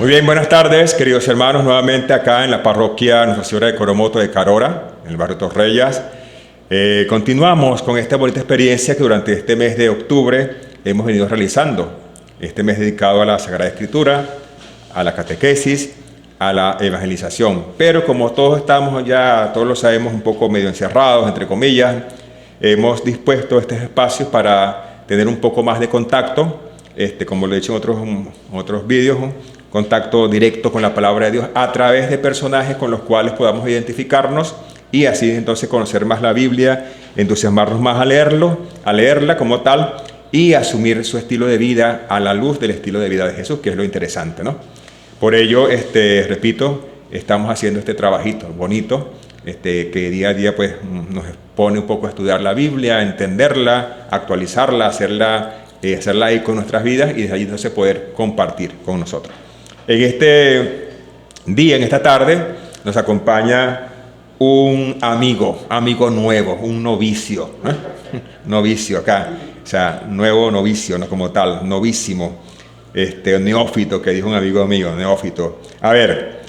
Muy bien, buenas tardes, queridos hermanos, nuevamente acá en la parroquia Nuestra Señora de Coromoto de Carora, en el barrio Torrellas. Continuamos con esta bonita experiencia que durante este mes de octubre hemos venido realizando. Este mes dedicado a la Sagrada Escritura, a la catequesis, a la evangelización. Pero como todos estamos ya, todos lo sabemos, un poco medio encerrados, entre comillas, hemos dispuesto estos espacios para tener un poco más de contacto, como lo he dicho en otros vídeos, contacto directo con la palabra de Dios a través de personajes con los cuales podamos identificarnos y así entonces conocer más la Biblia, entusiasmarnos más a leerla como tal y asumir su estilo de vida a la luz del estilo de vida de Jesús, que es lo interesante, ¿no? Por ello, repito, estamos haciendo este trabajito bonito, que día a día pues nos pone un poco a estudiar la Biblia, a entenderla, actualizarla, hacerla eco en nuestras vidas y desde allí entonces poder compartir con nosotros. En este día, en esta tarde, nos acompaña un amigo nuevo, un novicio, novicio acá, o sea, nuevo novicio, no como tal, novísimo, neófito, que dijo un amigo mío, neófito. A ver,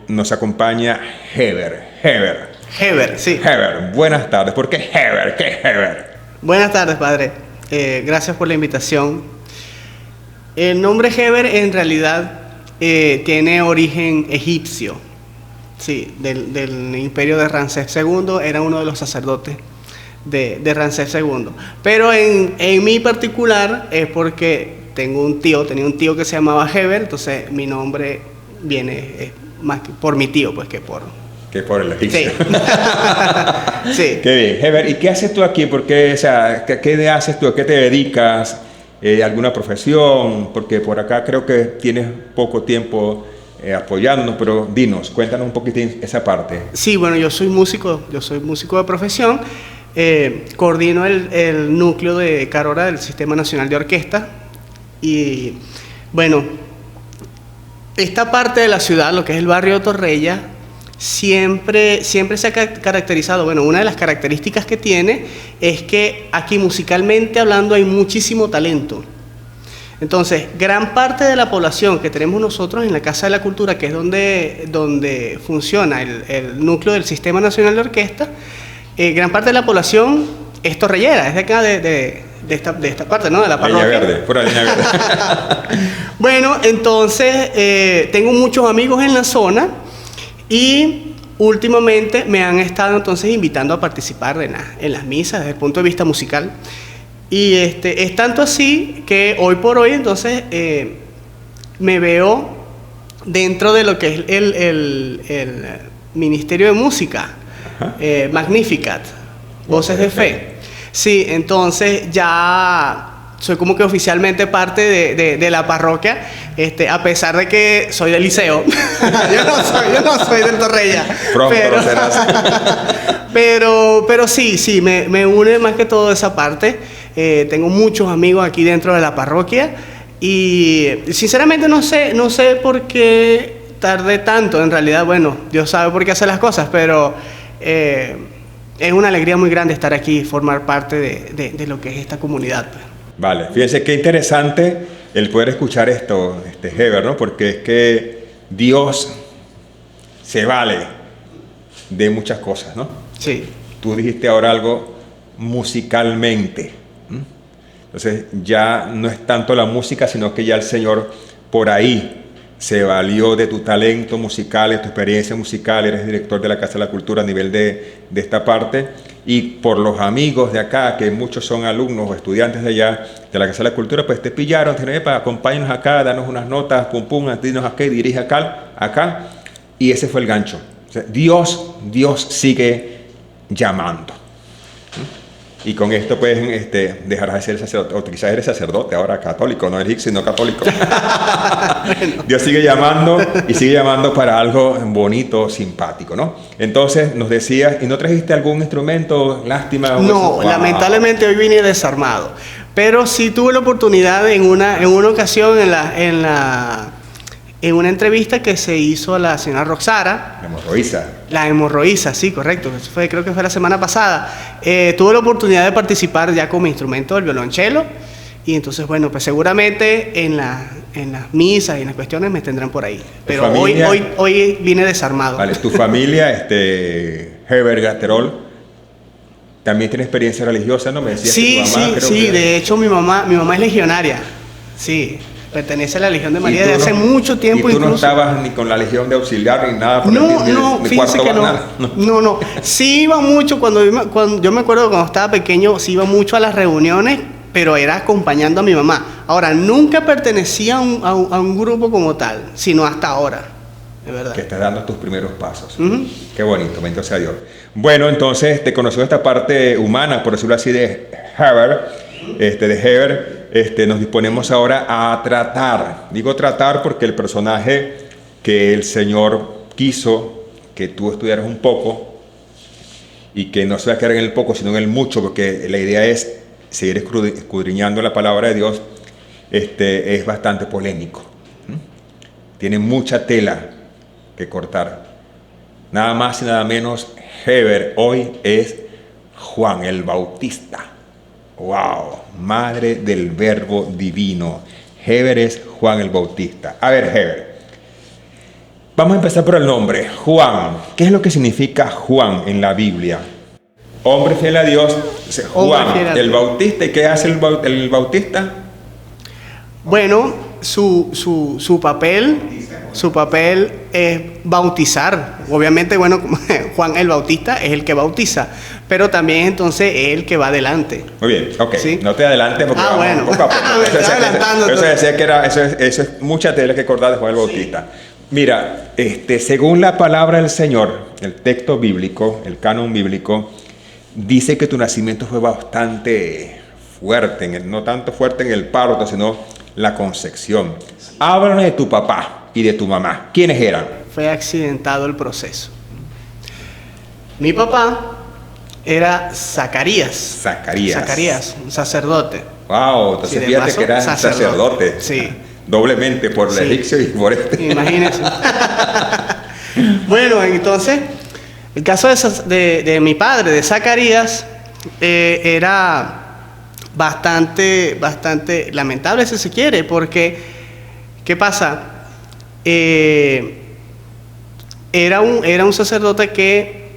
nos acompaña Heber, sí. Heber, buenas tardes. ¿Por qué Heber? ¿Qué es Heber? Buenas tardes, padre. Gracias por la invitación. El nombre Heber en realidad tiene origen egipcio, sí, del imperio de Ramsés II, era uno de los sacerdotes de Ramsés II. Pero en mi particular es porque tenía un tío que se llamaba Heber, entonces mi nombre viene más por mi tío, pues que por el egipcio. Sí. Sí. Qué bien. Heber, ¿y qué haces tú aquí? Porque, o sea, ¿qué haces tú? ¿A qué te dedicas? ¿Alguna profesión? Porque por acá creo que tienes poco tiempo apoyándonos, pero dinos, cuéntanos un poquitín esa parte. Sí, bueno, yo soy músico de profesión, coordino el núcleo de Carora del Sistema Nacional de Orquesta y, bueno, esta parte de la ciudad, lo que es el barrio de Torrella, siempre se ha caracterizado, bueno, una de las características que tiene es que aquí musicalmente hablando hay muchísimo talento. Entonces, gran parte de la población que tenemos nosotros en la Casa de la Cultura, que es donde funciona el núcleo del Sistema Nacional de Orquesta, gran parte de la población es torrellera, es de acá de esta parte, ¿no? De la parroquia. Línea Verde, pura Línea Verde. Bueno, entonces, tengo muchos amigos en la zona. Y últimamente me han estado entonces invitando a participar en las misas desde el punto de vista musical. Y es tanto así que hoy por hoy entonces me veo dentro de lo que es el Ministerio de Música, Magnificat, Voces de Fe. Sí, entonces ya soy como que oficialmente parte de la parroquia, a pesar de que soy del liceo. yo no soy del Torrella. Pronto serás. pero sí, me une más que todo esa parte. Tengo muchos amigos aquí dentro de la parroquia y sinceramente no sé por qué tardé tanto. En realidad, bueno, Dios sabe por qué hace las cosas, pero es una alegría muy grande estar aquí y formar parte de lo que es esta comunidad. Vale, fíjense qué interesante el poder escuchar esto, Heber, ¿no? Porque es que Dios se vale de muchas cosas, ¿no? Sí. Tú dijiste ahora algo musicalmente. Entonces ya no es tanto la música, sino que ya el Señor por ahí se valió de tu talento musical, de tu experiencia musical, eres director de la Casa de la Cultura a nivel de esta parte, y por los amigos de acá, que muchos son alumnos o estudiantes de allá, de la Casa de la Cultura, pues te pillaron, te dijeron, acompáñanos acá, danos unas notas, pum, dinos acá, dirige acá, y ese fue el gancho. O sea, Dios sigue llamando. Y con esto pues dejarás de ser sacerdote, o quizás eres sacerdote ahora católico, no eres sino católico. Bueno. Dios sigue llamando y sigue llamando para algo bonito, simpático, ¿no? Entonces nos decías, ¿y no trajiste algún instrumento? Lástima. No, wow. Lamentablemente hoy vine desarmado, pero sí tuve la oportunidad en una ocasión en una entrevista que se hizo a la señora Roxara. La hemorroísa, sí, correcto. Creo que fue la semana pasada. Tuve la oportunidad de participar ya con mi instrumento, el violonchelo. Y entonces, bueno, pues seguramente en en las misas y en las cuestiones me tendrán por ahí. Pero familia, hoy vine desarmado. Vale, tu familia, Heber Gaterol, ¿también tiene experiencia religiosa? ¿No me decías que tu mamá, de hecho mi mamá es legionaria. Sí, pertenece a la Legión de María desde hace mucho tiempo. ¿Y tú no estabas ni con la Legión de Auxiliar ni nada? Fíjense que no. Sí iba mucho, cuando yo me acuerdo cuando estaba pequeño, sí iba mucho a las reuniones, pero era acompañando a mi mamá. Ahora, nunca pertenecía a un grupo como tal, sino hasta ahora, de verdad. Que estás dando tus primeros pasos. Qué bonito, bendito sea Dios. Bueno, entonces te conoció esta parte humana, por decirlo así, de Heber. Nos disponemos ahora a tratar. Digo tratar porque el personaje que el Señor quiso que tú estudiaras un poco y que no se va a quedar en el poco, sino en el mucho, porque la idea es seguir escudriñando la palabra de Dios, es bastante polémico. Tiene mucha tela que cortar. Nada más y nada menos, Heber hoy es Juan el Bautista. ¡Wow! Madre del Verbo Divino. Heber es Juan el Bautista. A ver, Heber, vamos a empezar por el nombre. Juan. ¿Qué es lo que significa Juan en la Biblia? Hombre fiel a Dios. Juan el Bautista. ¿Y qué hace el Bautista? Bueno, su papel es bautizar. Obviamente, bueno, Juan el Bautista es el que bautiza, pero también entonces es el que va adelante. Muy bien, ok. ¿Sí? No te adelantes porque vamos bueno. poco a poco. Eso decía que eso es mucha tela que cortar de Juan el Bautista. Mira, según la palabra del Señor, el texto bíblico, el canon bíblico, dice que tu nacimiento fue bastante fuerte, no tanto fuerte en el parto, sino la concepción. Háblanos de tu papá y de tu mamá. ¿Quiénes eran? Fue accidentado el proceso. Mi papá era Zacarías, un sacerdote. Wow, entonces fíjate que era sacerdote. Sí. Doblemente, por el egipcio y por Imagínense. Bueno, entonces, el caso de mi padre, de Zacarías, era bastante lamentable, si se quiere, porque, ¿qué pasa? Era un sacerdote que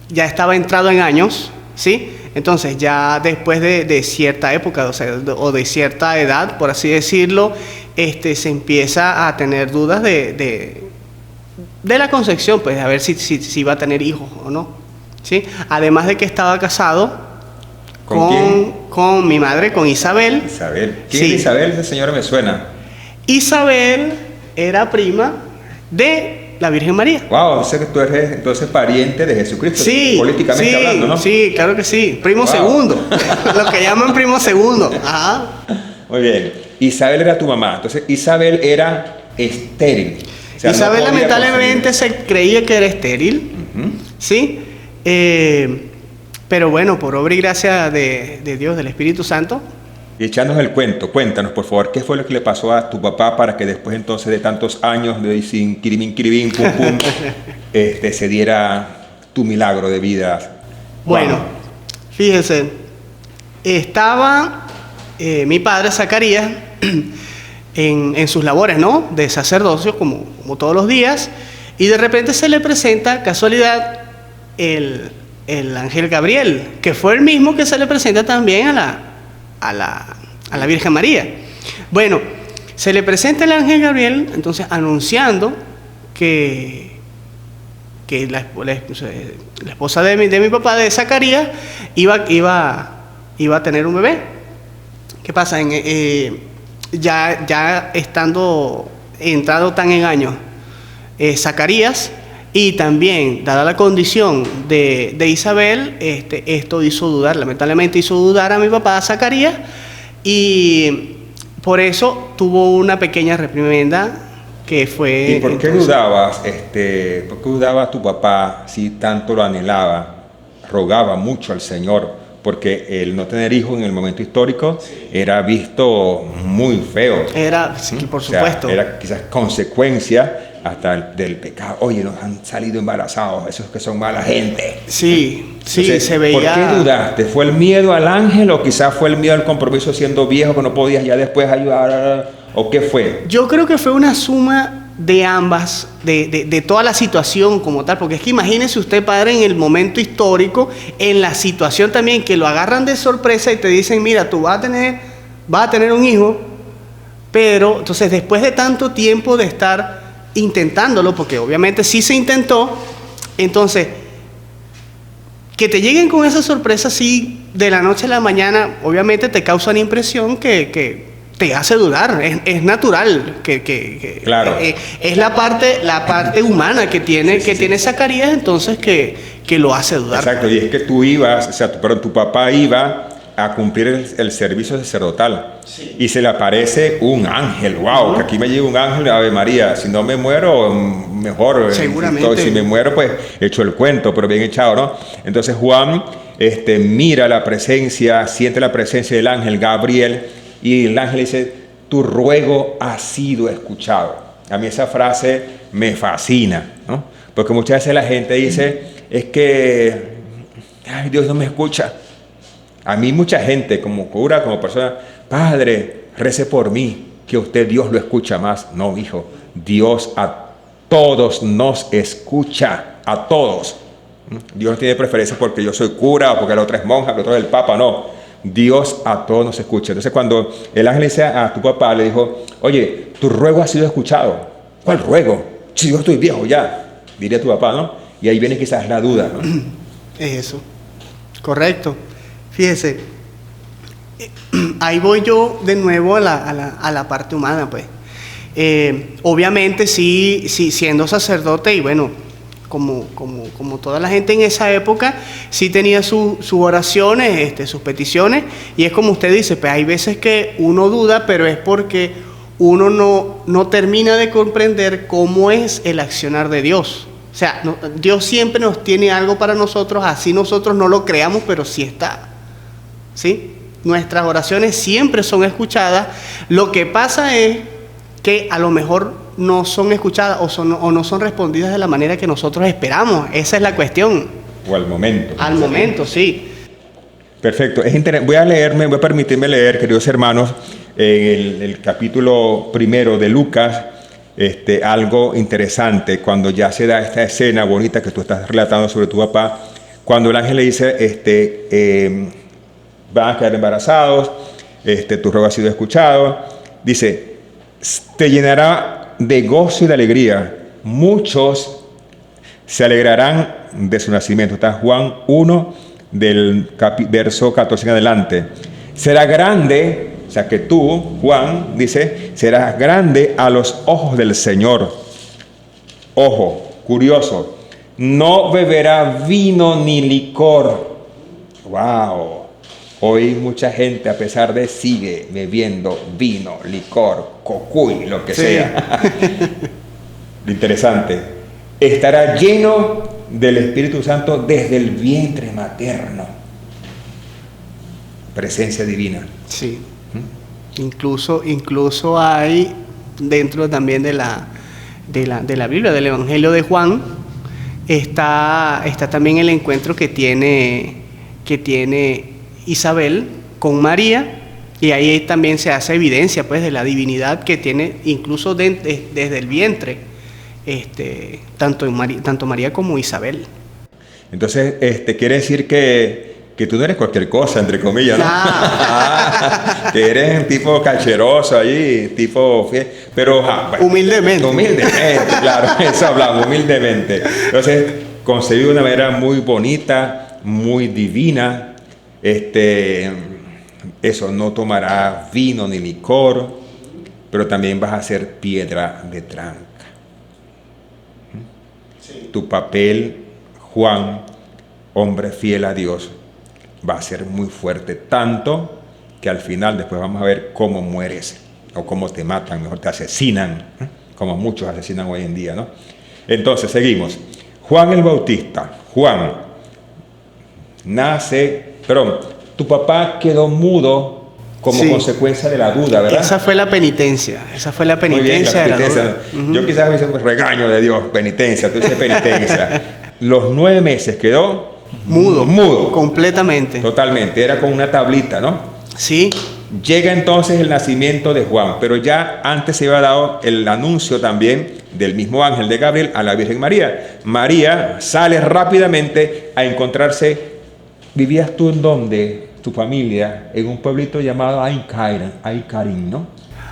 ya estaba entrado en años, ¿sí? Entonces ya después de cierta época, o de cierta edad, por así decirlo, se empieza a tener dudas de la concepción, pues a ver si va a tener hijos o no, ¿sí? Además de que estaba casado con mi madre, con Isabel. ¿Quién es Isabel? Esa señora me suena. Isabel era prima de la Virgen María. Wow, sé que tú eres entonces pariente de Jesucristo, políticamente hablando, ¿no? Sí, claro que sí. Primo segundo. Lo que llaman primo segundo. Ajá. Muy bien. Isabel era tu mamá. Entonces, Isabel era estéril. O sea, Isabel lamentablemente se creía que era estéril. ¿Sí? Pero bueno, por obra y gracia de Dios, del Espíritu Santo. Y echándonos el cuento, cuéntanos por favor, ¿qué fue lo que le pasó a tu papá para que después entonces de tantos años de sin kiribín, pum, pum, se diera tu milagro de vida? Bueno, fíjense, estaba mi padre Zacarías en sus labores, ¿no?, de sacerdocio, como todos los días, y de repente se le presenta, casualidad, el ángel Gabriel, que fue el mismo que se le presenta también a la Virgen María. Bueno, se le presenta el ángel Gabriel, entonces anunciando que la esposa de mi papá, de Zacarías, iba a tener un bebé. ¿Qué pasa? Ya entrado tan en años, Zacarías, y también, dada la condición de Isabel, esto lamentablemente hizo dudar a mi papá, a Zacarías, y por eso tuvo una pequeña reprimenda que fue... ¿Y por qué dudabas? ¿Por qué dudaba tu papá si tanto lo anhelaba? Rogaba mucho al Señor, porque el no tener hijos en el momento histórico era visto muy feo. Era, sí, por supuesto. O sea, era quizás consecuencia hasta del pecado. Oye, nos han salido embarazados, esos que son mala gente. Sí, entonces, se veía... ¿Por qué dudaste? ¿Fue el miedo al ángel o quizás fue el miedo al compromiso siendo viejo que no podías ya después ayudar? ¿O qué fue? Yo creo que fue una suma de ambas, de toda la situación como tal, porque es que imagínese usted, padre, en el momento histórico, en la situación también, que lo agarran de sorpresa y te dicen, mira, tú vas a tener un hijo, pero entonces después de tanto tiempo de estar intentándolo, porque obviamente sí se intentó, entonces que te lleguen con esa sorpresa así de la noche a la mañana, obviamente te causa una impresión que te hace dudar. Es natural claro. Es la parte humana que tiene Zacarías, entonces que lo hace dudar. Exacto, y es que tú ibas, o sea, tu papá iba a cumplir el servicio sacerdotal, sí, y se le aparece un ángel. Wow, que aquí me llega un ángel, Ave María, si no me muero, mejor. Seguramente. Si me muero, pues hecho el cuento, pero bien echado, ¿no? Entonces Juan mira la presencia, siente la presencia del ángel Gabriel, y el ángel dice, tu ruego ha sido escuchado. A mí esa frase me fascina, ¿no? Porque muchas veces la gente dice, es que ay, Dios no me escucha. A mí mucha gente, como cura, como persona, padre, rece por mí, que usted Dios lo escucha más. No, hijo, Dios a todos nos escucha, a todos. Dios no tiene preferencia porque yo soy cura o porque la otra es monja, que el otro es el papa, no. Dios a todos nos escucha. Entonces cuando el ángel dice a tu papá, le dijo, oye, tu ruego ha sido escuchado. ¿Cuál ruego? Si yo estoy viejo ya, diría tu papá, ¿no? Y ahí viene quizás la duda, ¿no? Es eso, correcto. Fíjese, ahí voy yo de nuevo a la parte humana, pues. Obviamente sí, siendo sacerdote, y bueno, como toda la gente en esa época, sí tenía sus oraciones, sus peticiones, y es como usted dice, pues hay veces que uno duda, pero es porque uno no termina de comprender cómo es el accionar de Dios. O sea, Dios siempre nos tiene algo para nosotros, así nosotros no lo creamos, pero sí está. ¿Sí? Nuestras oraciones siempre son escuchadas. Lo que pasa es que a lo mejor no son escuchadas o no son respondidas de la manera que nosotros esperamos. Esa es la cuestión. O al momento. Al momento, sí. Perfecto. Voy a permitirme leer, queridos hermanos, en el capítulo 1 de Lucas, algo interesante, cuando ya se da esta escena bonita que tú estás relatando sobre tu papá, cuando el ángel le dice, van a quedar embarazados, tu ruego ha sido escuchado. Dice, te llenará de gozo y de alegría. Muchos se alegrarán de su nacimiento. Está Juan 1, del verso 14 en adelante. Será grande, o sea que tú, Juan, dice, serás grande a los ojos del Señor. Ojo, curioso. No beberá vino ni licor. Wow. Hoy mucha gente, a pesar de, sigue bebiendo vino, licor, cocuy, lo que sea. Lo interesante, estará lleno del Espíritu Santo desde el vientre materno. Presencia divina. Sí. Incluso hay dentro también de la Biblia, del Evangelio de Juan, está también el encuentro que tiene Isabel con María, y ahí también se hace evidencia, pues, de la divinidad que tiene incluso desde el vientre, tanto María como Isabel. Entonces, quiere decir que tú no eres cualquier cosa, entre comillas, ¿no? Que eres un tipo cacheroso allí, tipo fiel, pero bueno, humildemente, claro, eso hablamos, humildemente. Entonces, concebido de una manera muy bonita, muy divina. Eso, no tomará vino ni licor, pero también vas a ser piedra de tranca. Sí. Tu papel, Juan, hombre fiel a Dios, va a ser muy fuerte, tanto que al final después vamos a ver cómo mueres o cómo te matan, mejor te asesinan, como muchos asesinan hoy en día, ¿no? Entonces, seguimos. Juan el Bautista, tu papá quedó mudo como consecuencia de la duda, ¿verdad? Esa fue la penitencia. Muy bien, de la duda. Yo quizás me hice un regaño de Dios, penitencia, tú dices penitencia. Los 9 meses quedó mudo. Completamente. Totalmente, era con una tablita, ¿no? Sí. Llega entonces el nacimiento de Juan, pero ya antes se había dado el anuncio también del mismo ángel de Gabriel a la Virgen María. María sale rápidamente a encontrarse. ¿Vivías tú en dónde? Tu familia, en un pueblito llamado Ain Karim, ¿no?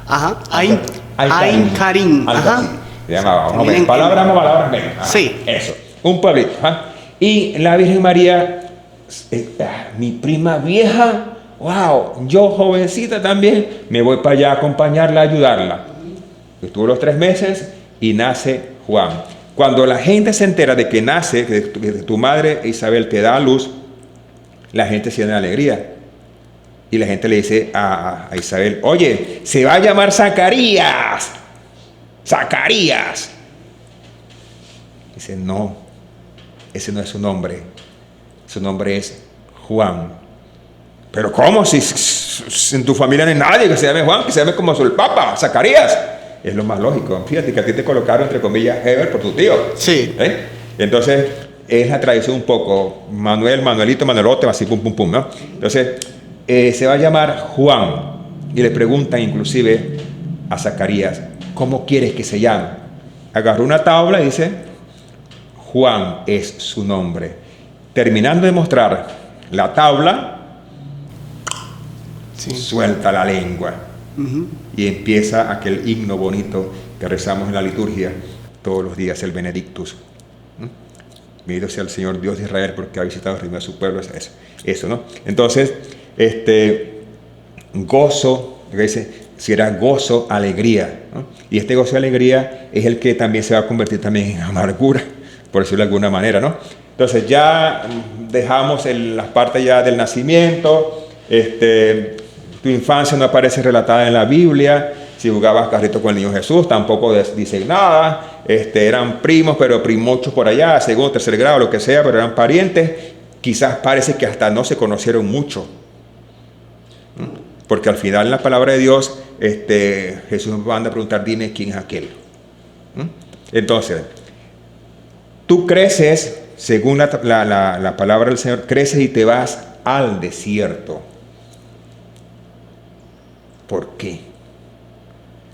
Ajá, Ain Karim. Ajá. Se llamaba, palabras más, palabras menos. Ajá, sí. Eso, un pueblito. Ajá. Y la Virgen María, mi prima vieja, wow, yo jovencita también, me voy para allá a acompañarla, a ayudarla. Estuvo los 3 meses y nace Juan. Cuando la gente se entera de que nace, que tu madre Isabel te da a luz, la gente se llena de alegría. Y la gente le dice a Isabel, oye, se va a llamar Zacarías. Zacarías. Dice, no, ese no es su nombre. Su nombre es Juan. Pero ¿cómo? Si en tu familia no hay nadie que se llame Juan, que se llame como el Papa, Zacarías. Es lo más lógico. Fíjate que a ti te colocaron, entre comillas, Heber por tu tío. Sí. Entonces, es la tradición un poco. Manuel, Manuelito, Manuelote, así pum, pum, pum, ¿no? Entonces, se va a llamar Juan. Y le preguntan inclusive a Zacarías, ¿cómo quieres que se llame? Agarró una tabla y dice, Juan es su nombre. Terminando de mostrar la tabla, sí, suelta la lengua. Y empieza aquel himno bonito que rezamos en la liturgia todos los días, el Benedictus. Bendito sea el Señor Dios de Israel porque ha visitado y redimido a su pueblo. Eso, ¿no? Entonces, gozo, dice, será gozo, alegría, ¿no? Y este gozo y alegría es el que también se va a convertir también en amargura, por decirlo de alguna manera, ¿no? Entonces ya dejamos las partes ya del nacimiento. Tu infancia no aparece relatada en la Biblia. Si jugabas carrito con el niño Jesús, tampoco dice nada. Eran primos, pero primochos por allá, segundo, tercer grado, lo que sea, pero eran parientes. Quizás parece que hasta no se conocieron mucho. Porque al final en la palabra de Dios, Jesús nos manda a preguntar, dime quién es aquel. Entonces, tú creces, según la palabra del Señor, creces y te vas al desierto. ¿Por qué?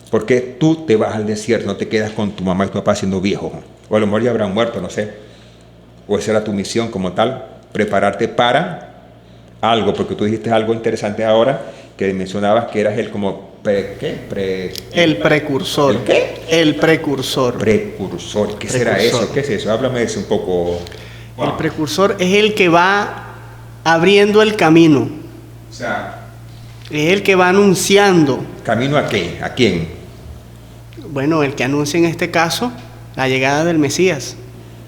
Porque tú te vas al desierto, no te quedas con tu mamá y tu papá siendo viejos. O a lo mejor ya habrán muerto, no sé. O esa era tu misión como tal, prepararte para algo, porque tú dijiste algo interesante ahora, que mencionabas que eras el como, el precursor. ¿El qué? El precursor. Precursor. ¿Qué será eso? ¿Qué es eso? Háblame de eso un poco. Wow. El precursor es el que va abriendo el camino. O sea, es el que va anunciando. ¿Camino a qué? ¿A quién? Bueno, el que anuncia en este caso la llegada del Mesías.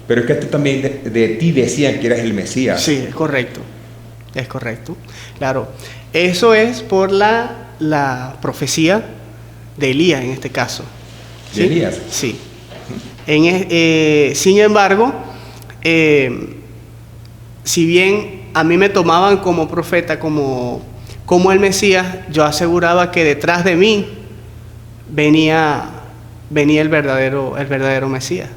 Pero es que también de ti decían que eras el Mesías. Sí, es correcto. Es correcto. Claro. Eso es por la profecía de Elías en este caso. ¿De Elías? Sí. Sin embargo, si bien a mí me tomaban como profeta, como el Mesías, yo aseguraba que detrás de mí venía el verdadero Mesías.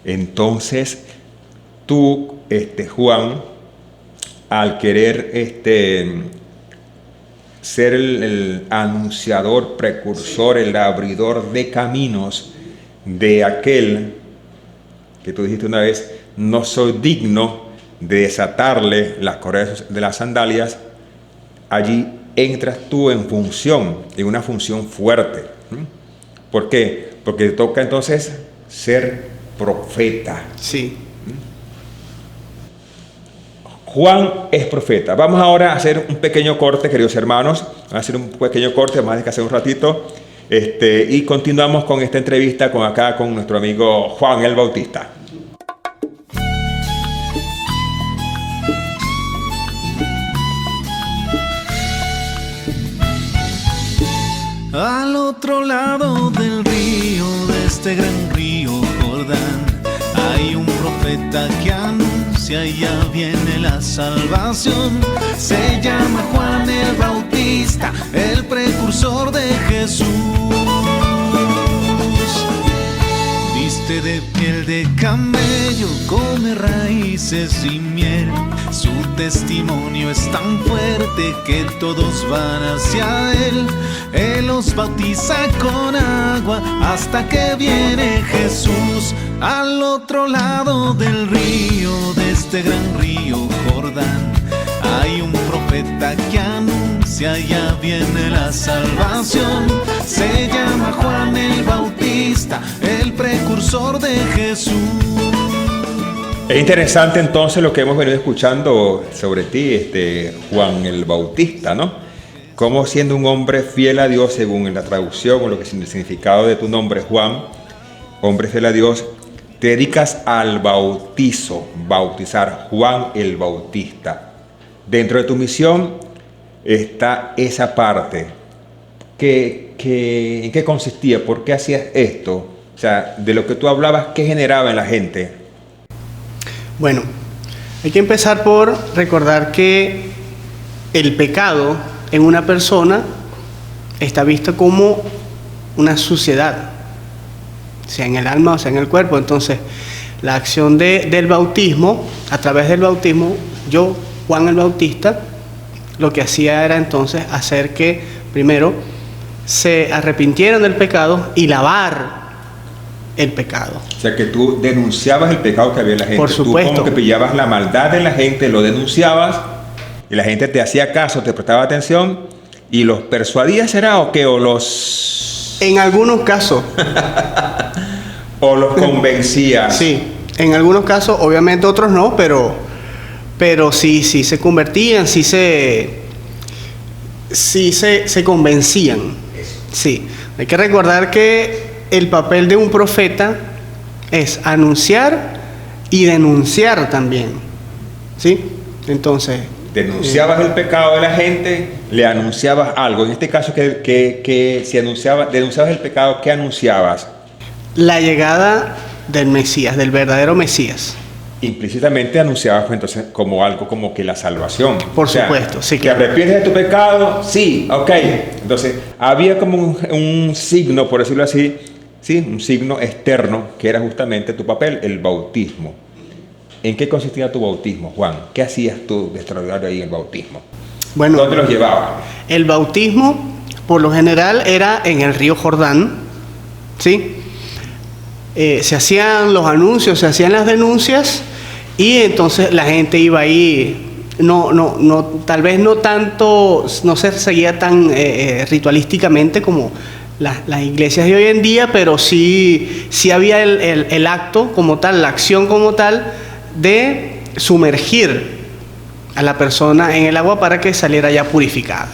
Entonces, tú, Juan, al querer ser el anunciador, precursor, el abridor de caminos de aquel que tú dijiste una vez, no soy digno de desatarle las correas de las sandalias, allí entras tú en una función fuerte. ¿Por qué? Porque te toca entonces ser profeta. Sí. Juan es profeta. Vamos ahora a hacer un pequeño corte, queridos hermanos. Vamos a hacer un pequeño corte, más de que hace un ratito. Y continuamos con esta entrevista con nuestro amigo Juan el Bautista. Al otro lado del río, de este gran río Jordán, hay un profeta que anuncia y ya viene la salvación. Se llama Juan el Bautista, el precursor de Jesús. Viste de piel de camello come raíces y miel. Su testimonio es tan fuerte que todos van hacia él. Él los bautiza con agua hasta que viene Jesús. Al otro lado del río, de este gran río Jordán, hay un profeta que anuncia, ya viene la salvación. Se llama Juan el Bautista, el precursor de Jesús. Es interesante entonces lo que hemos venido escuchando sobre ti, Juan el Bautista, ¿no? Como siendo un hombre fiel a Dios, según la traducción o lo que es el significado de tu nombre, Juan, hombre fiel a Dios, te dedicas al bautizo, bautizar, Juan el Bautista. Dentro de tu misión está esa parte. ¿En qué consistía? ¿Por qué hacías esto? O sea, de lo que tú hablabas, ¿qué generaba en la gente? Bueno, hay que empezar por recordar que el pecado en una persona está visto como una suciedad, sea en el alma o sea en el cuerpo. Entonces, la acción del bautismo, a través del bautismo, yo, Juan el Bautista, lo que hacía era entonces hacer que primero se arrepintieran del pecado y lavar el pecado. O sea, que tú denunciabas el pecado que había en la gente. Por supuesto. Tú como que pillabas la maldad de la gente, lo denunciabas y la gente te hacía caso, te prestaba atención y los persuadías, ¿será o qué? O los... En algunos casos. O los convencías. Sí, en algunos casos, obviamente otros no, pero sí se convertían, sí se convencían. Sí, hay que recordar que el papel de un profeta es anunciar y denunciar también, ¿sí? Entonces... Denunciabas el pecado de la gente, le anunciabas algo. En este caso, que si denunciabas el pecado, ¿qué anunciabas? La llegada del Mesías, del verdadero Mesías. Implícitamente anunciabas pues, entonces como algo como que la salvación. Por supuesto, sí. ¿Te arrepientes de tu pecado? Sí, ok. Entonces, había como un signo, por decirlo así, sí, un signo externo, que era justamente tu papel, el bautismo. ¿En qué consistía tu bautismo, Juan? ¿Qué hacías tú de extraordinario ahí en el bautismo? Bueno, ¿dónde los llevabas? El bautismo, por lo general, era en el río Jordán, ¿sí? Se hacían los anuncios, se hacían las denuncias y entonces la gente iba ahí, tal vez no tanto, no se seguía tan ritualísticamente como las iglesias de hoy en día, pero sí había el acto como tal, la acción como tal de sumergir a la persona en el agua para que saliera ya purificada.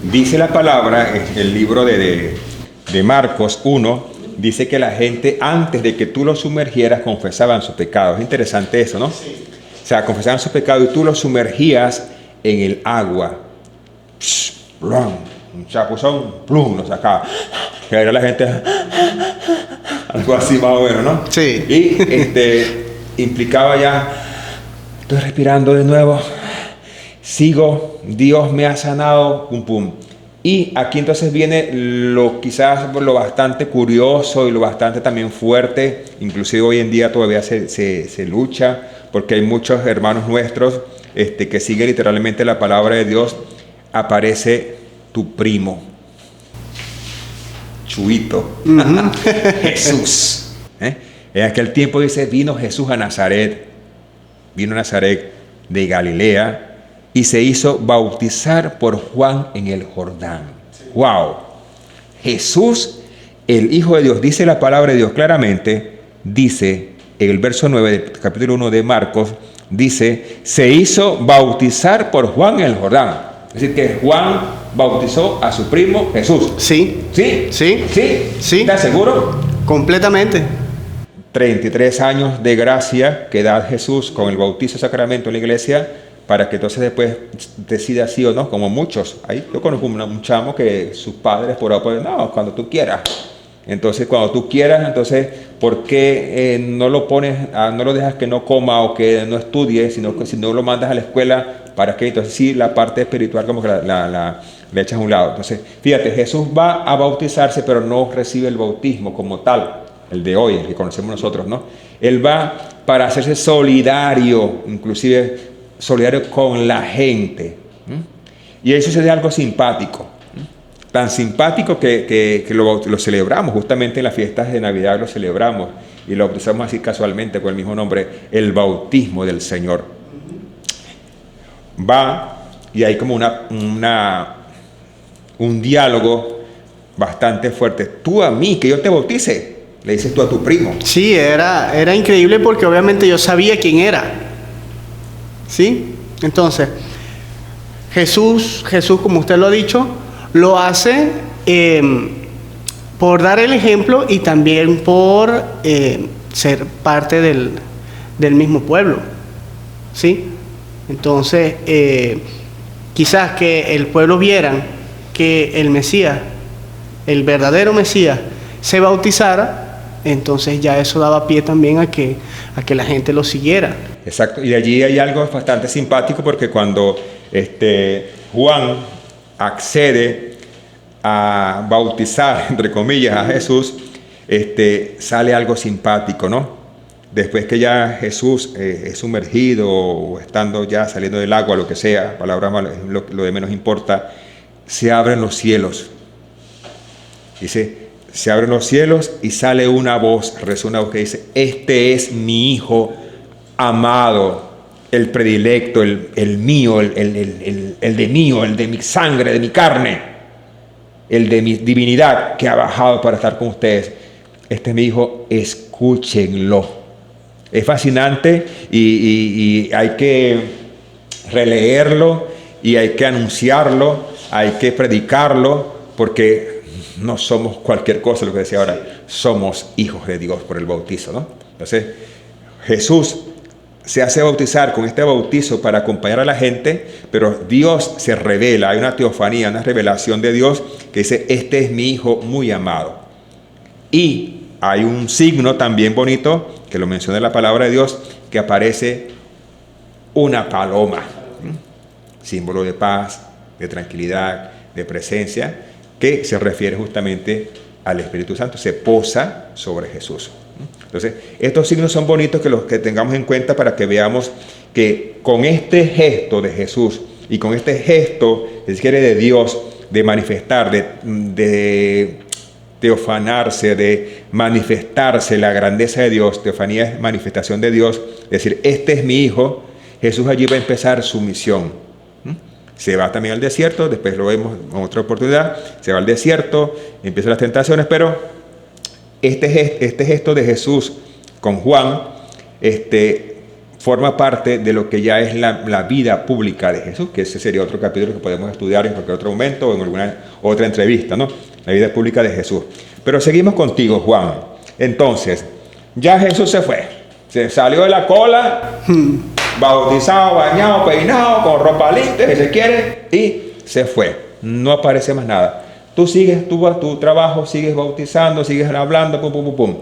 Dice la palabra en el libro de Marcos 1, dice que la gente antes de que tú los sumergieras confesaban sus pecados. Es interesante eso, ¿no? Sí. O sea, confesaban sus pecados y tú los sumergías en el agua. Plum, un chapuzón, plum, lo sacaba. Que era la gente, algo así más o menos, ¿no? Sí. Y implicaba ya, estoy respirando de nuevo, sigo, Dios me ha sanado, pum, pum. Y aquí entonces viene quizás lo bastante curioso y lo bastante también fuerte, inclusive hoy en día todavía se lucha, porque hay muchos hermanos nuestros que siguen literalmente la palabra de Dios. Aparece tu primo, Chuito, Jesús. En aquel tiempo dice, vino Jesús a Nazaret, vino a Nazaret de Galilea, y se hizo bautizar por Juan en el Jordán. ¡Wow! Jesús, el Hijo de Dios, dice la palabra de Dios claramente, dice en el verso 9 del capítulo 1 de Marcos, dice, se hizo bautizar por Juan en el Jordán. Es decir, que Juan bautizó a su primo Jesús. Sí. ¿Sí? Sí. ¿Sí? Sí. ¿Estás seguro? Completamente. 33 años de gracia que da Jesús con el bautizo sacramento en la iglesia, para que entonces después decida sí o no, como muchos. Ahí yo conozco un chamo que sus padres por ahí pueden, no, cuando tú quieras. Entonces, cuando tú quieras, entonces, ¿por qué no lo pones, no lo dejas que no coma o que no estudie, sino que si no lo mandas a la escuela, para que entonces sí la parte espiritual como que le echas a un lado? Entonces, fíjate, Jesús va a bautizarse, pero no recibe el bautismo como tal. el de hoy, el que conocemos nosotros, ¿no? Él va para hacerse solidario, inclusive solidario con la gente. Y eso es algo simpático. Tan simpático que lo celebramos, justamente en las fiestas de Navidad lo celebramos y lo bautizamos así casualmente con el mismo nombre, el bautismo del Señor. Va y hay como un diálogo bastante fuerte. Tú a mí, que yo te bautice, le dices tú a tu primo. Sí, era increíble porque obviamente yo sabía quién era. ¿Sí? Entonces, Jesús, como usted lo ha dicho, lo hace por dar el ejemplo y también por ser parte del mismo pueblo. ¿Sí? Entonces, quizás que el pueblo vieran que el Mesías, el verdadero Mesías, se bautizara, entonces ya eso daba pie también a que la gente lo siguiera. Exacto, y de allí hay algo bastante simpático porque cuando Juan accede a bautizar, entre comillas, a Jesús, sale algo simpático, ¿no? Después que ya Jesús es sumergido o estando ya saliendo del agua, lo que sea, palabra mala, lo de menos importa, se abren los cielos. Dice, se abren los cielos y sale una voz, resuena una voz que dice, este es mi Hijo amado, el predilecto, el mío, el de mío, el de mi sangre, de mi carne, el de mi divinidad que ha bajado para estar con ustedes. Este es mi Hijo, escúchenlo. Es fascinante y hay que releerlo y hay que anunciarlo, hay que predicarlo, porque no somos cualquier cosa, lo que decía ahora, somos hijos de Dios por el bautizo, ¿no? Entonces, Jesús se hace bautizar con este bautizo para acompañar a la gente, pero Dios se revela, hay una teofanía, una revelación de Dios que dice, este es mi Hijo muy amado. Y hay un signo también bonito, que lo menciona la palabra de Dios, que aparece una paloma, símbolo de paz, de tranquilidad, de presencia, que se refiere justamente al Espíritu Santo, se posa sobre Jesús. Entonces, estos signos son bonitos que los que tengamos en cuenta para que veamos que con este gesto de Jesús y con este gesto, si quiere, de Dios, de manifestar, de teofanarse, de manifestarse la grandeza de Dios, teofanía es manifestación de Dios, es decir, este es mi Hijo, Jesús allí va a empezar su misión. Se va también al desierto, después lo vemos en otra oportunidad, se va al desierto, empiezan las tentaciones, pero este gesto de Jesús con Juan forma parte de lo que ya es la vida pública de Jesús, que ese sería otro capítulo que podemos estudiar en cualquier otro momento o en alguna otra entrevista, ¿no? La vida pública de Jesús. Pero seguimos contigo, Juan. Entonces, ya Jesús se fue, se salió de la cola, bautizado, bañado, peinado, con ropa limpia, si se quiere, y se fue. No aparece más nada. Tú sigues, tú vas a tu trabajo, sigues bautizando, sigues hablando, pum, pum, pum, pum.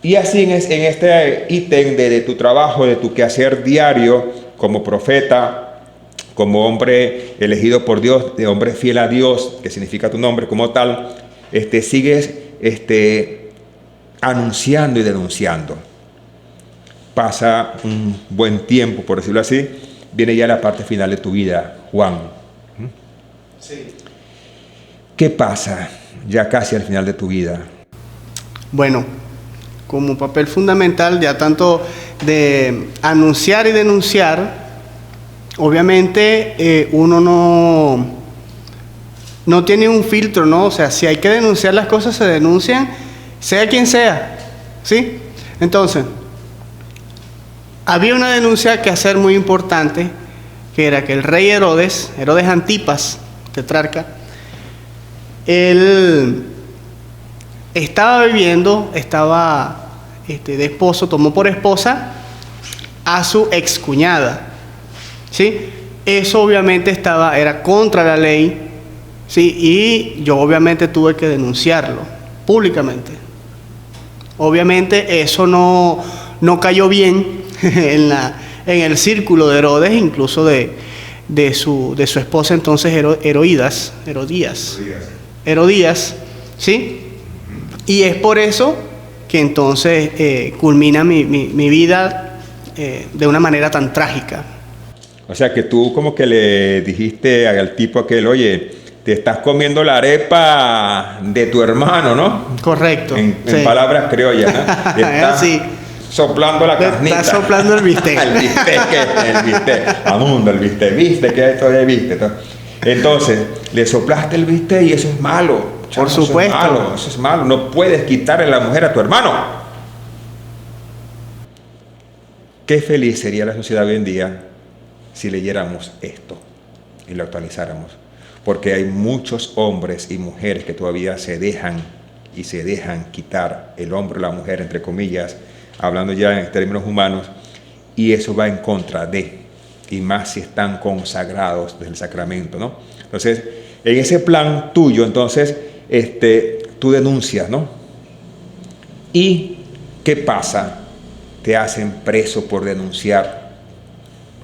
Y así en este ítem de tu trabajo, de tu quehacer diario, como profeta, como hombre elegido por Dios, de hombre fiel a Dios, que significa tu nombre como tal, sigues anunciando y denunciando. Pasa un buen tiempo, por decirlo así, viene ya la parte final de tu vida, Juan. Sí. ¿Qué pasa ya casi al final de tu vida? Bueno, como papel fundamental, ya tanto de anunciar y denunciar, obviamente uno no tiene un filtro, ¿no? O sea, si hay que denunciar las cosas, se denuncian, sea quien sea, ¿sí? Entonces, había una denuncia que hacer muy importante, que era que el rey Herodes Antipas, tetrarca, él estaba de esposo, tomó por esposa a su excuñada, ¿sí? Eso obviamente era contra la ley, ¿sí? Y yo obviamente tuve que denunciarlo públicamente. Obviamente eso no cayó bien en el círculo de Herodes, incluso de su esposa entonces Herodías, ¿sí? Y es por eso que entonces culmina mi vida de una manera tan trágica. O sea, que tú como que le dijiste al tipo aquel, oye, te estás comiendo la arepa de tu hermano, ¿no? Correcto. En sí. palabras criollas, ¿no? Estás sí. soplando la carnita. Estás soplando el bistec. El bistec. Amundo, el bistec, ¿qué es esto de bistec? Entonces, le soplaste el bistec y eso es malo. Chamo, Por supuesto. Eso es malo. No puedes quitarle la mujer a tu hermano. Qué feliz sería la sociedad hoy en día si leyéramos esto y lo actualizáramos. Porque hay muchos hombres y mujeres que todavía se dejan quitar el hombre o la mujer, entre comillas, hablando ya en términos humanos, y eso va en contra de, y más si están consagrados del sacramento, ¿no? Entonces, en ese plan tuyo, entonces, tú denuncias, ¿no? ¿Y qué pasa? Te hacen preso por denunciar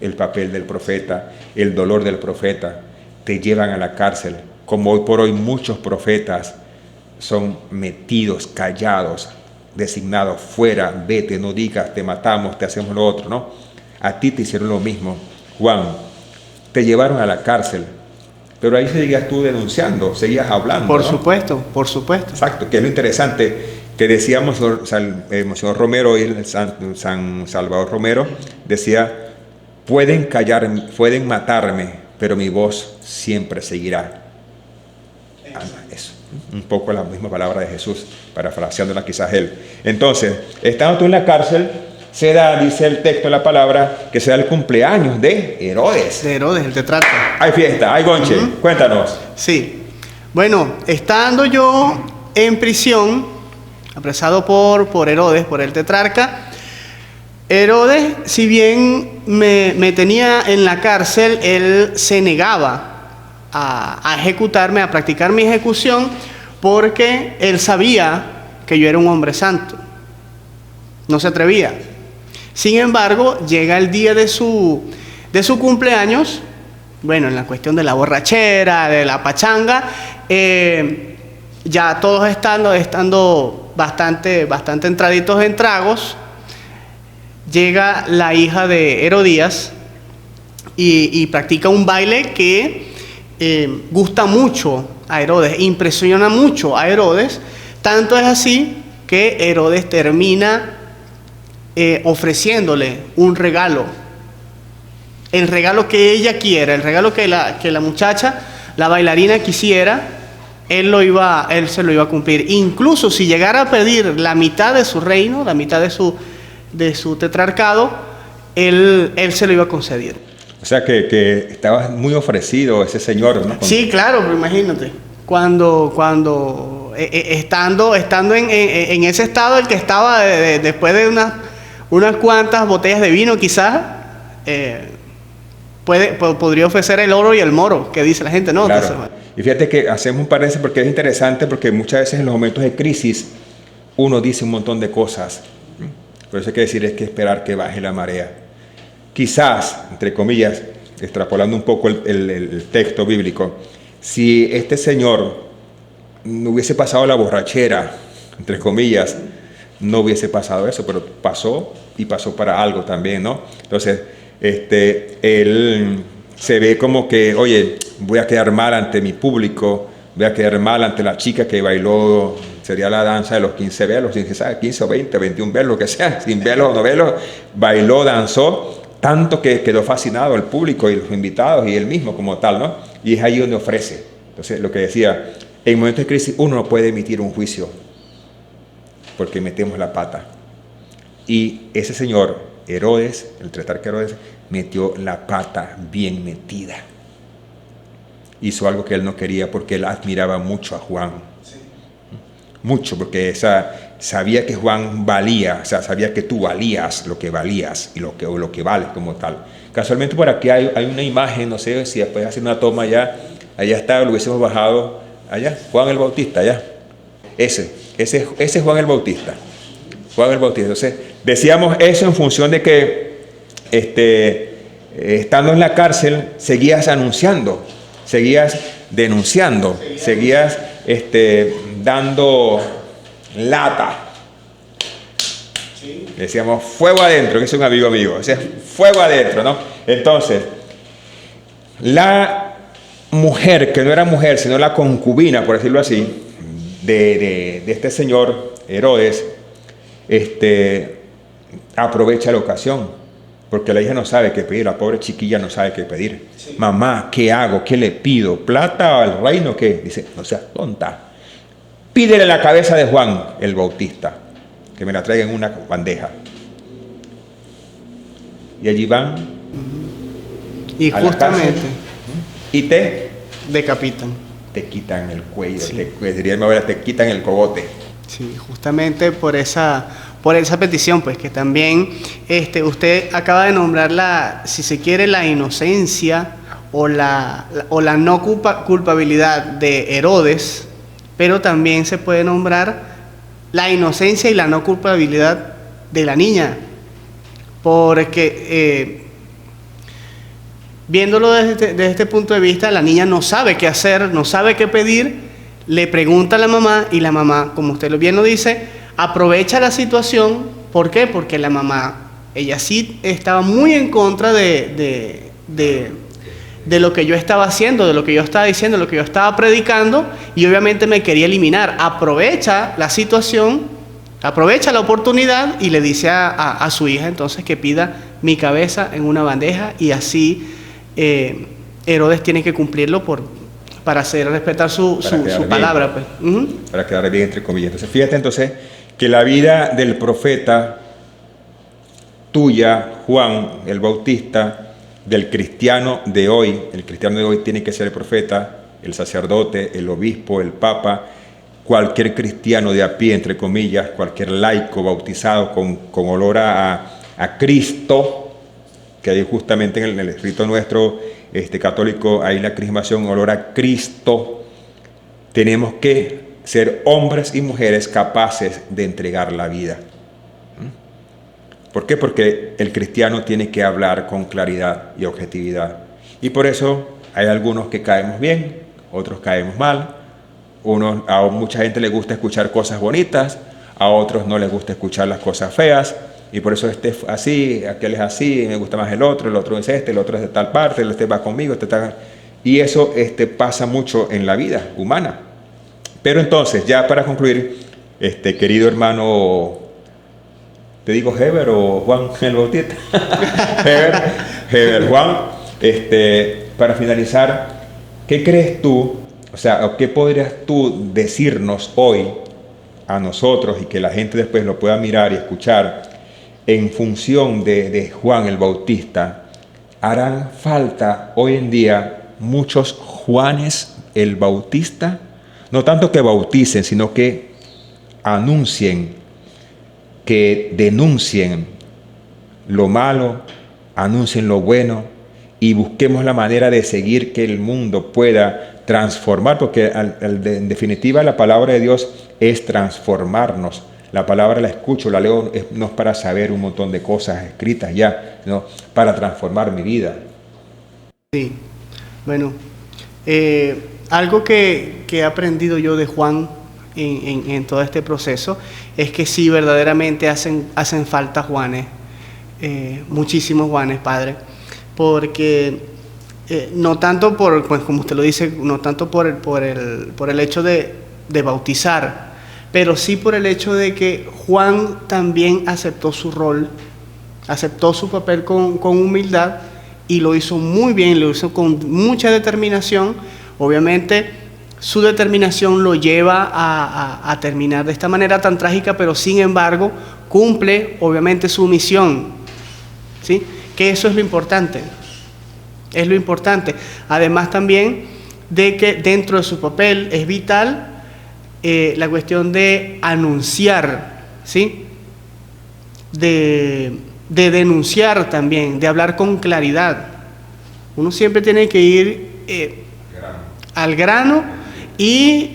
el papel del profeta, el dolor del profeta, te llevan a la cárcel, como hoy por hoy muchos profetas son metidos, callados, designados, fuera, vete, no digas, te matamos, te hacemos lo otro, ¿no? A ti te hicieron lo mismo, Juan, te llevaron a la cárcel, pero ahí seguías tú denunciando, seguías hablando. Por ¿no? supuesto, por supuesto. Exacto, que es lo interesante que decíamos, Monseñor Romero y el San Salvador Romero, decía, pueden callarme, pueden matarme, pero mi voz siempre seguirá. Eso, un poco la misma palabra de Jesús, parafraseándola quizás él. Entonces, estando tú en la cárcel, se da, dice el texto de la palabra, que se da el cumpleaños de Herodes. De Herodes, el tetrarca. Hay fiesta, hay gonche. Cuéntanos. Sí. Bueno, estando yo en prisión, apresado por Herodes, por el tetrarca, Herodes, si bien me tenía en la cárcel, él se negaba a ejecutarme, a practicar mi ejecución, porque él sabía que yo era un hombre santo. No se atrevía. Sin embargo, llega el día de su cumpleaños, bueno, en la cuestión de la borrachera, de la pachanga, ya todos estando bastante entraditos en tragos, llega la hija de Herodías y practica un baile que gusta mucho a Herodes, impresiona mucho a Herodes, tanto es así que Herodes termina ofreciéndole un regalo, el regalo que ella quiera, el regalo que la muchacha, la bailarina quisiera, él se lo iba a cumplir, incluso si llegara a pedir la mitad de su reino, la mitad de su tetrarcado, él se lo iba a conceder. O sea que estaba muy ofrecido ese señor, ¿no? Sí, claro, pero imagínate, cuando estando en ese estado, el que estaba después de unas cuantas botellas de vino quizás, podría ofrecer el oro y el moro, que dice la gente, ¿no? Claro. Entonces, Y fíjate que hacemos un paréntesis porque es interesante, porque muchas veces en los momentos de crisis uno dice un montón de cosas. Por eso hay que decir, es que esperar que baje la marea. Quizás, entre comillas, extrapolando un poco el texto bíblico, si este señor no hubiese pasado la borrachera, entre comillas, no hubiese pasado eso, pero pasó y pasó para algo también, ¿no? Entonces, él se ve como que, oye, voy a quedar mal ante mi público, voy a quedar mal ante la chica que bailó, sería la danza de los 15 velos, 15 o 20, 21 velos, lo que sea, sin velos o no velos, bailó, danzó, tanto que quedó fascinado el público y los invitados y él mismo como tal, ¿no? Y es ahí donde ofrece. Entonces, lo que decía, en momentos de crisis uno no puede emitir un juicio porque metemos la pata. Y ese señor, Herodes, el tetrarca Herodes, metió la pata bien metida. Hizo algo que él no quería porque él admiraba mucho a Juan. Sí. Mucho, porque sabía que Juan valía, o sea, sabía que tú valías lo que valías y lo que vales como tal. Casualmente por aquí hay una imagen, no sé si después hacer una toma allá está, lo hubiésemos bajado allá, Juan el Bautista, allá. Ese es Juan el Bautista. Juan el Bautista. Entonces, decíamos eso en función de que estando en la cárcel seguías anunciando, seguías denunciando, seguías dando lata Le decíamos fuego adentro, que es un amigo mío. O sea, fuego adentro, ¿no? Entonces, la mujer, que no era mujer, sino la concubina, por decirlo así, de este señor Herodes, aprovecha la ocasión, porque la hija no sabe qué pedir, la pobre chiquilla no sabe qué pedir. Sí. Mamá, ¿qué hago? ¿Qué le pido? ¿Plata al reino? ¿Qué? Dice, no seas tonta. Pídele la cabeza de Juan el Bautista, que me la traiga en una bandeja. Y allí van. Y justamente. Y te decapitan. Te quitan el cuello, sí. Diría mi abuela, te quitan el cogote. Sí, justamente por esa petición, pues que también usted acaba de nombrar si se quiere, la inocencia o la no culpabilidad de Herodes, pero también se puede nombrar la inocencia y la no culpabilidad de la niña, porque viéndolo desde este punto de vista, la niña no sabe qué hacer, no sabe qué pedir, le pregunta a la mamá y la mamá, como usted bien lo dice, aprovecha la situación. ¿Por qué? Porque la mamá, ella sí estaba muy en contra de lo que yo estaba haciendo, de lo que yo estaba diciendo, de lo que yo estaba predicando, y obviamente me quería eliminar. Aprovecha la situación, aprovecha la oportunidad y le dice a su hija entonces que pida mi cabeza en una bandeja, y así Herodes tiene que cumplirlo para hacer respetar su palabra. Pues. Para quedar bien, entre comillas. Entonces, fíjate entonces que la vida del profeta tuya, Juan el Bautista, del cristiano de hoy, el cristiano de hoy tiene que ser el profeta, el sacerdote, el obispo, el papa, cualquier cristiano de a pie, entre comillas, cualquier laico bautizado con olor a Cristo, que hay justamente en el rito nuestro católico, hay la crismación, olor a Cristo. Tenemos que ser hombres y mujeres capaces de entregar la vida. ¿Por qué? Porque el cristiano tiene que hablar con claridad y objetividad. Y por eso hay algunos que caemos bien, otros caemos mal. A mucha gente le gusta escuchar cosas bonitas, a otros no les gusta escuchar las cosas feas. Y por eso este es así, aquel es así, me gusta más el otro es el otro es de tal parte, este va conmigo, y eso pasa mucho en la vida humana. Pero entonces, ya para concluir, querido hermano, ¿te digo Heber o Juan el Bautista? Heber, Juan, para finalizar, ¿qué crees tú, o qué podrías tú decirnos hoy a nosotros y que la gente después lo pueda mirar y escuchar en función de Juan el Bautista? ¿Harán falta hoy en día muchos Juanes el Bautista? No tanto que bauticen, sino que anuncien, que denuncien lo malo, anuncien lo bueno y busquemos la manera de seguir que el mundo pueda transformar, porque en definitiva la palabra de Dios es transformarnos. La palabra la escucho, la leo, no es para saber un montón de cosas escritas ya, sino para transformar mi vida. Sí, bueno, algo que he aprendido yo de Juan en todo este proceso es que sí, verdaderamente hacen falta Juanes, muchísimos Juanes, Padre, porque no tanto pues como usted lo dice, no tanto por el hecho de bautizar, pero sí por el hecho de que Juan también aceptó su rol, aceptó su papel con humildad y lo hizo muy bien, lo hizo con mucha determinación. Obviamente su determinación lo lleva a terminar de esta manera tan trágica, pero sin embargo cumple obviamente su misión, ¿sí? Que eso es lo importante, es lo importante. Además también de que dentro de su papel es vital la cuestión de anunciar, ¿sí? De denunciar también, de hablar con claridad. Uno siempre tiene que ir al grano y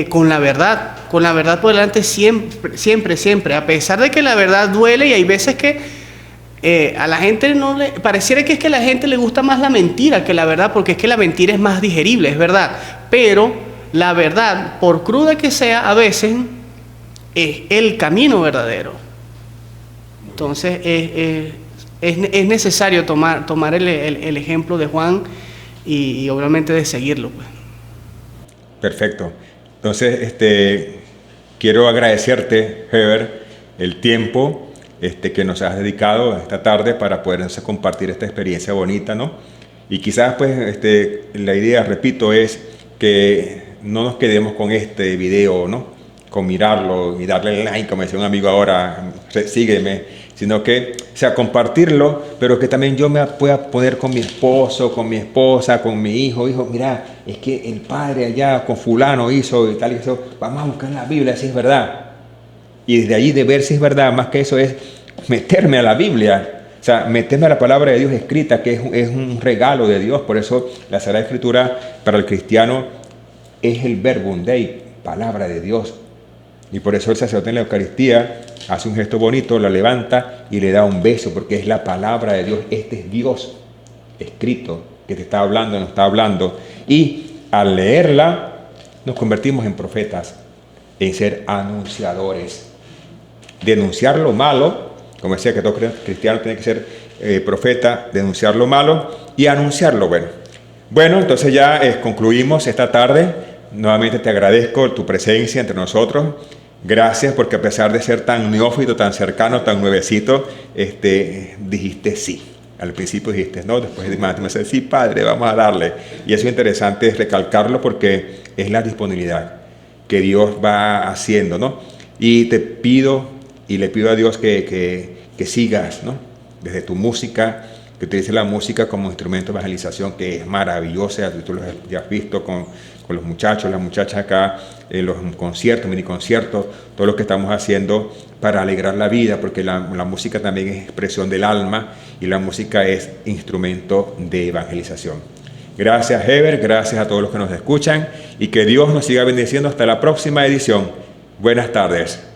con la verdad por delante siempre, a pesar de que la verdad duele, y hay veces que a la gente pareciera que es que a la gente le gusta más la mentira que la verdad, porque es que la mentira es más digerible, es verdad, pero la verdad, por cruda que sea, a veces es el camino verdadero. Entonces es necesario tomar el ejemplo de Juan y obviamente de seguirlo, pues. Perfecto. Entonces, quiero agradecerte, Heber, el tiempo que nos has dedicado esta tarde para poder compartir esta experiencia bonita, ¿no? Y quizás, pues, la idea, repito, es que no nos quedemos con este video, ¿no? Con mirarlo y darle like, como decía un amigo ahora, sígueme, sino que, o sea, compartirlo, pero que también yo me pueda poner con mi esposo, con mi esposa, con mi hijo, mira, es que el padre allá con fulano hizo y tal y eso, vamos a buscar en la Biblia si es verdad. Y desde allí de ver si es verdad, más que eso es meterme a la Biblia, o sea, meterme a la palabra de Dios escrita, que es un regalo de Dios. Por eso la Sagrada Escritura para el cristiano es el verbum Dei, palabra de Dios. Y por eso el sacerdote en la Eucaristía hace un gesto bonito, la levanta y le da un beso, porque es la palabra de Dios. Este es Dios escrito, que te está hablando, nos está hablando. Y al leerla, nos convertimos en profetas, en ser anunciadores. Denunciar lo malo, como decía que todo cristiano tiene que ser profeta, denunciar lo malo y anunciar lo bueno. Bueno, entonces ya concluimos esta tarde. Nuevamente te agradezco tu presencia entre nosotros. Gracias porque a pesar de ser tan neófito, tan cercano, tan nuevecito, dijiste sí. Al principio dijiste no, después me dijiste sí, Padre, vamos a darle. Y eso es interesante recalcarlo porque es la disponibilidad que Dios va haciendo, ¿no? Y te pido y le pido a Dios que sigas, ¿no? Desde tu música, que utilices la música como instrumento de evangelización, que es maravillosa. Tú lo has visto con los muchachos, las muchachas acá, los conciertos, mini conciertos, todo lo que estamos haciendo para alegrar la vida, porque la música también es expresión del alma y la música es instrumento de evangelización. Gracias, Heber, gracias a todos los que nos escuchan y que Dios nos siga bendiciendo hasta la próxima edición. Buenas tardes.